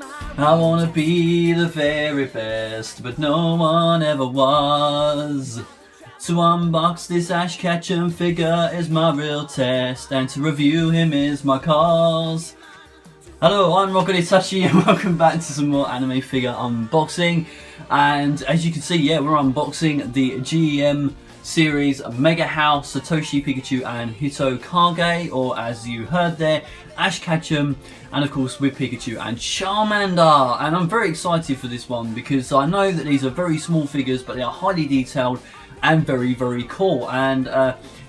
I wanna be the very best, but no one ever was. To unbox this Ash Ketchum figure is my real test, and to review him is my cause. Hello, I'm Satoshi and welcome back to some more anime figure unboxing. And as you can see, yeah, we're unboxing the G.E.M series Megahouse, Satoshi, Pikachu and Hito Kage, or as you heard there, Ash Ketchum, and of course with Pikachu and Charmander. And I'm very excited for this one because I know that these are very small figures, but they are highly detailed and very, very cool. And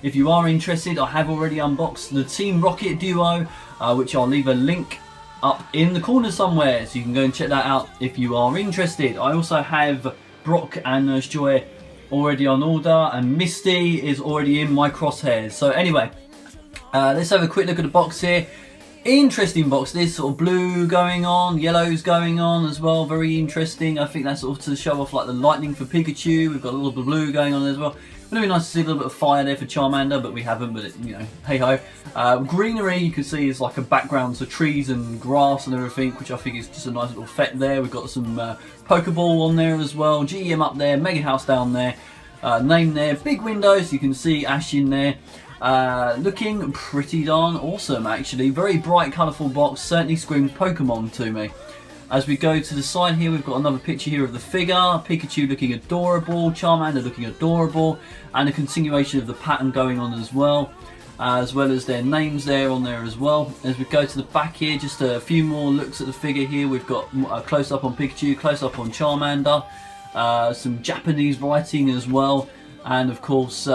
if you are interested, I have already unboxed the Team Rocket duo, which I'll leave a link up in the corner somewhere, so you can go and check that out if you are interested. I also have Brock and Nurse Joy already on order, and Misty is already in my crosshairs. So anyway, let's have a quick look at the box here. Interesting box, this sort of blue going on, yellow's going on as well, very interesting. I think that's sort of to show off like the lightning for Pikachu. We've got a little bit of blue going on as well. Would have been nice to see a little bit of fire there for Charmander, but we haven't, but you know, hey ho. Greenery you can see is like a background, so trees and grass and everything, which I think is just a nice little effect there. We've got some Pokeball on there as well, G.E.M up there, Megahouse down there, name there, big windows, you can see Ash in there. Looking pretty darn awesome actually, very bright colourful box, certainly screams Pokemon to me. As we go to the side here, we've got another picture here of the figure, Pikachu looking adorable, Charmander looking adorable, and a continuation of the pattern going on as well as their names there on there as well. As we go to the back here, just a few more looks at the figure here. We've got a close-up on Pikachu, close-up on Charmander, some Japanese writing as well, and of course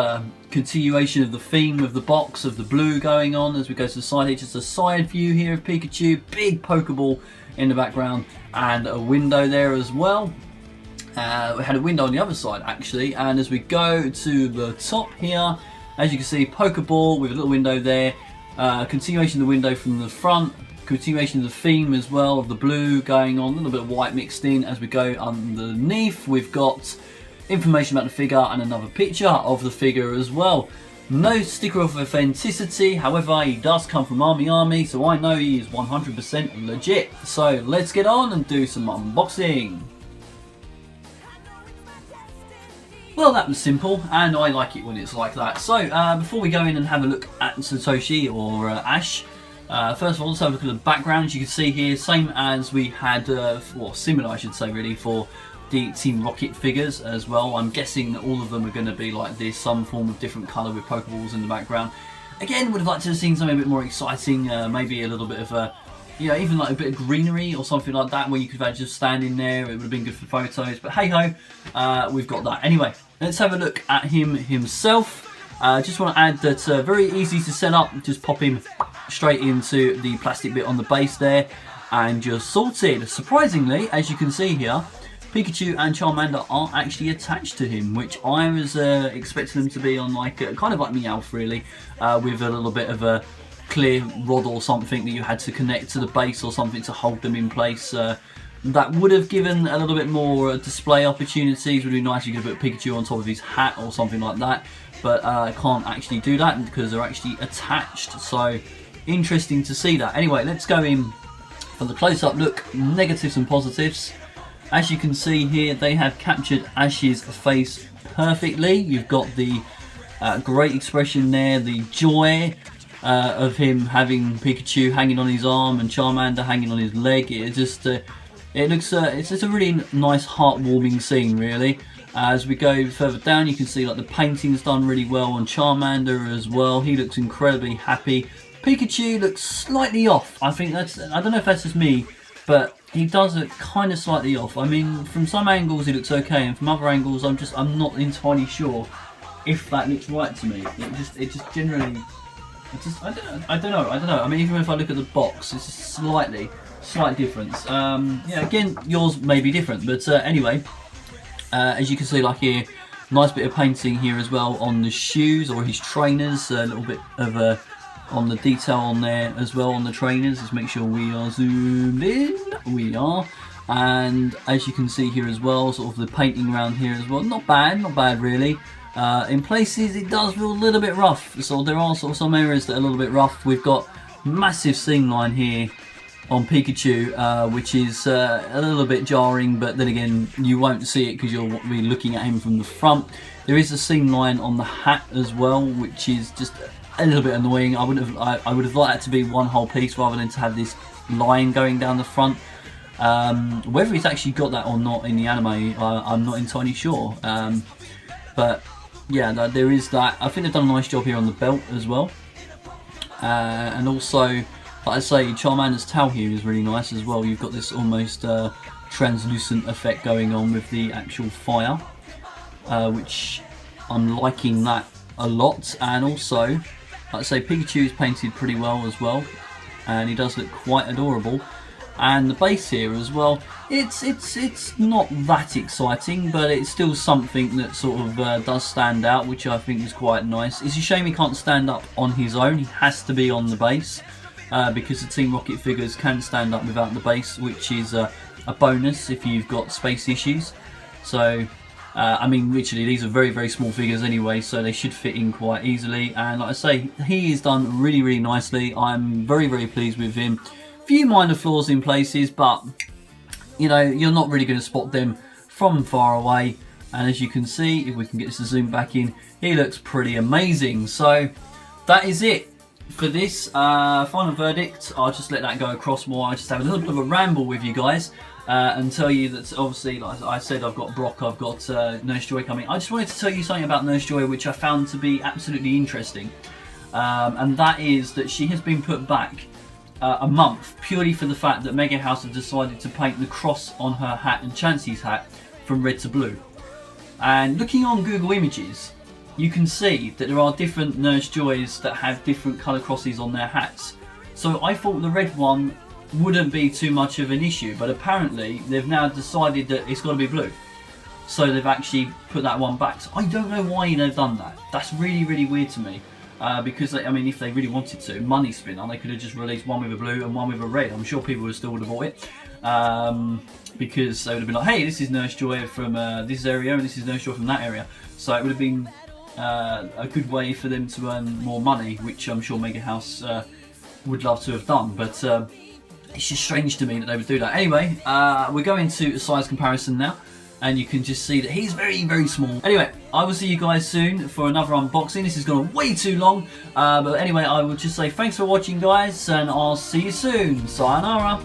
continuation of the theme of the box of the blue going on. As we go to the side here, just a side view here of Pikachu, big Pokeball in the background, and a window there as well. We had a window on the other side actually, and as we go to the top here, as you can see, Pokeball with a little window there, continuation of the window from the front, continuation of the theme as well of the blue going on, a little bit of white mixed in. As we go underneath, we've got information about the figure and another picture of the figure as well. No sticker of authenticity, however he does come from Army, so I know he is 100% legit. So let's get on and do some unboxing. Well, that was simple, and I like it when it's like that. So before we go in and have a look at Satoshi or Ash, first of all, let's have a look at the background. You can see here, same as we had, well, similar I should say really, for the Team Rocket figures as well. I'm guessing that all of them are going to be like this, some form of different colour with Pokeballs in the background. Again, would have liked to have seen something a bit more exciting, maybe a little bit of a, you know, even like a bit of greenery or something like that, where you could have just stand in there. It would have been good for photos, but hey ho, we've got that. Anyway, let's have a look at him himself. Just want to add that very easy to set up. Just pop him straight into the plastic bit on the base there, and you're sorted. Surprisingly, as you can see here, Pikachu and Charmander aren't actually attached to him, which I was expecting them to be on, like kind of like Meowth really, with a little bit of a clear rod or something that you had to connect to the base or something to hold them in place. That would have given a little bit more display opportunities. Would be nice if you could put Pikachu on top of his hat or something like that, but I can't actually do that because they're actually attached. So interesting to see that. Anyway, let's go in for the close-up look, negatives and positives. As you can see here, they have captured Ash's face perfectly. You've got the great expression there, the joy of him having Pikachu hanging on his arm and Charmander hanging on his leg. It just it looks it's just a really nice, heartwarming scene, really. As we go further down, you can see like the painting's done really well on Charmander as well. He looks incredibly happy. Pikachu looks slightly off. I think that's, I don't know if that's just me, but he does look kind of slightly off. I mean, from some angles he looks okay, and from other angles I'm not entirely sure if that looks right to me. It just generally, I don't know. I mean, even if I look at the box, it's just slight difference. Yeah, again, yours may be different, but anyway, as you can see, like here, nice bit of painting here as well on the shoes or his trainers. A little bit of a on the detail on there as well on the trainers. Let's make sure we are zoomed in. We are. And as you can see here as well, sort of the painting around here as well. Not bad really. In places it does feel a little bit rough. So there are sort of some areas that are a little bit rough. We've got massive seam line here on Pikachu, which is a little bit jarring, but then again, you won't see it because you'll be looking at him from the front. There is a seam line on the hat as well, which is just a little bit annoying. I would have liked that to be one whole piece rather than to have this line going down the front. Whether he's actually got that or not in the anime, I'm not entirely sure. But yeah, there is that. I think they've done a nice job here on the belt as well. And also, like I say, Charmander's tail here is really nice as well. You've got this almost translucent effect going on with the actual fire, which I'm liking that a lot. And also, like I say, Pikachu is painted pretty well as well, and he does look quite adorable. And the base here as well, it's not that exciting, but it's still something that sort of does stand out, which I think is quite nice. It's a shame he can't stand up on his own. He has to be on the base, because the Team Rocket figures can stand up without the base, which is a bonus if you've got space issues. So, I mean, literally, these are very, very small figures anyway, so they should fit in quite easily. And like I say, he is done really, really nicely. I'm very, very pleased with him. Few minor flaws in places, but you know, you're not really going to spot them from far away. And as you can see, if we can get this to zoom back in, he looks pretty amazing. So that is it for this final verdict. I'll just let that go across more. I just have a little bit of a ramble with you guys and tell you that obviously, like I said, I've got Brock, I've got Nurse Joy coming. I just wanted to tell you something about Nurse Joy which I found to be absolutely interesting, and that is that she has been put back a month, purely for the fact that Megahouse have decided to paint the cross on her hat and Chansey's hat from red to blue. And looking on Google Images, you can see that there are different Nurse Joys that have different colour crosses on their hats. So I thought the red one wouldn't be too much of an issue, but apparently they've now decided that it's got to be blue. So they've actually put that one back. So I don't know why they've done that. That's really, really weird to me. Because, I mean, if they really wanted to, money spinner, they could have just released one with a blue and one with a red. I'm sure people would still would have bought it. Because they would have been like, hey, this is Nurse Joy from this area and this is Nurse Joy from that area. So it would have been a good way for them to earn more money, which I'm sure Megahouse would love to have done. But it's just strange to me that they would do that. Anyway, we're going to a size comparison now. And you can just see that he's very, very small. Anyway, I will see you guys soon for another unboxing. This has gone way too long. But anyway, I will just say thanks for watching, guys, and I'll see you soon. Sayonara.